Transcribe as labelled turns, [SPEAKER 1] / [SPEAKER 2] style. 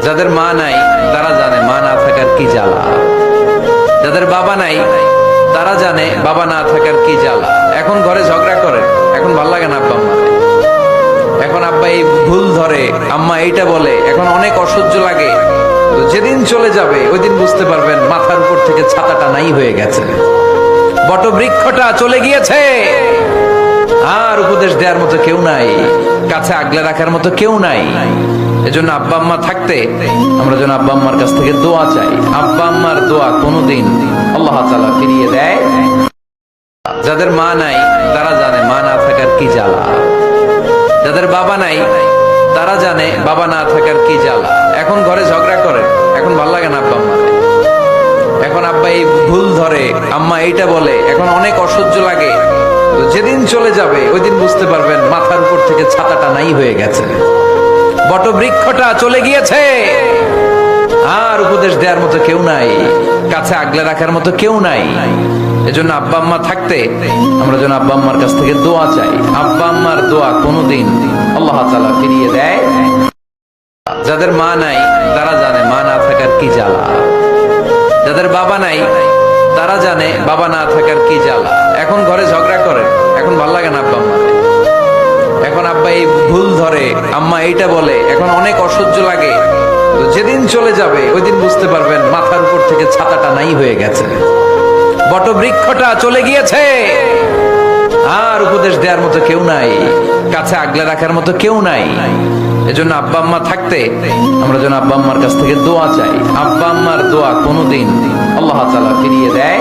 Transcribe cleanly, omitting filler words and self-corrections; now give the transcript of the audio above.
[SPEAKER 1] যাদের মা নাই তারা জানে মা না থাকার কি জ্বালা। যাদের বাবা নাই তারা জানে বাবা না থাকার কি জ্বালা। এখন ঘরে ঝগড়া করে, এখন ভাল লাগে না আব্বা আম্মা, এখন আব্বা এই ভুল ধরে, আম্মা এইটা বলে, এখন অনেক অসহ্য লাগে। তো যেদিন চলে যাবে ওই দিন বুঝতে পারবেন মাথার উপর থেকে ছাতাটা নাই হয়ে গেছে, বটবৃক্ষটা চলে গিয়েছে, আর উপদেশ দেওয়ার মতো কেউ নাই, কাছে আগলে রাখার মতো কেউ নাই। এজন্য আব্বা আম্মা থাকতে আমরা যেন আব্বা আম্মার কাছ থেকে দোয়া চাই। আব্বা আম্মার দোয়া কোনোদিন আল্লাহ তাআলা ফিরিয়ে দেয়। যাদের মা নাই তারা জানে মা না থাকার কি জ্বালা। যাদের বাবা নাই তারা জানে বাবা না থাকার কি জ্বালা। এখন ঘরে ঝগড়া করে, এখন ভাল লাগে না আব্বা আম্মা, এখন আব্বা এই ভুল ধরে, আম্মা এইটা বলে, এখন অনেক অসহ্য লাগে। তো যেদিন চলে যাবে ওই দিন বুঝতে পারবেন মাথার উপর থেকে ছাতাটা নাই হয়ে গেছে, বটবৃক্ষটা চলে গিয়েছে, আর উপদেশ দেওয়ার মতো কেউ নাই, কাছে আগলে রাখার মতো কেউ নাই। এজন্য আব্বা আম্মা থাকতে আমরা যেন আব্বা আম্মার কাছ থেকে দোয়া চাই। আব্বা আম্মার দোয়া কোনোদিন আল্লাহ তাআলা ফিরিয়ে দেয়। যাদের মা নাই তারা জানে মা না থাকার কি জ্বালা। যাদের বাবা নাই তারা জানে বাবা না থাকার কি জ্বালা। এখন ঘরে ঝগড়া করে, এখন ভাল লাগে না আব্বা আম্মা, এখন আব্বা এই ভুল ধরে, আম্মা এইটা বলে, এখন অনেক অসহ্য লাগে। তো যেদিন চলে যাবে ওই দিন বুঝতে পারবেন মাথার উপর থেকে ছাতাটা নাই হয়ে গেছে, বটবৃক্ষটা চলে গিয়েছে, আর উপদেশ দেওয়ার মতো কেউ নাই, কাছে আগলে রাখার মতো কেউ নাই। এজন্য আব্বা আম্মা থাকতে আমরা যেন আব্বা আম্মার কাছ থেকে দোয়া চাই। আব্বা আম্মার দোয়া কোনোদিন আল্লাহ তাআলা ফিরিয়ে দেয়।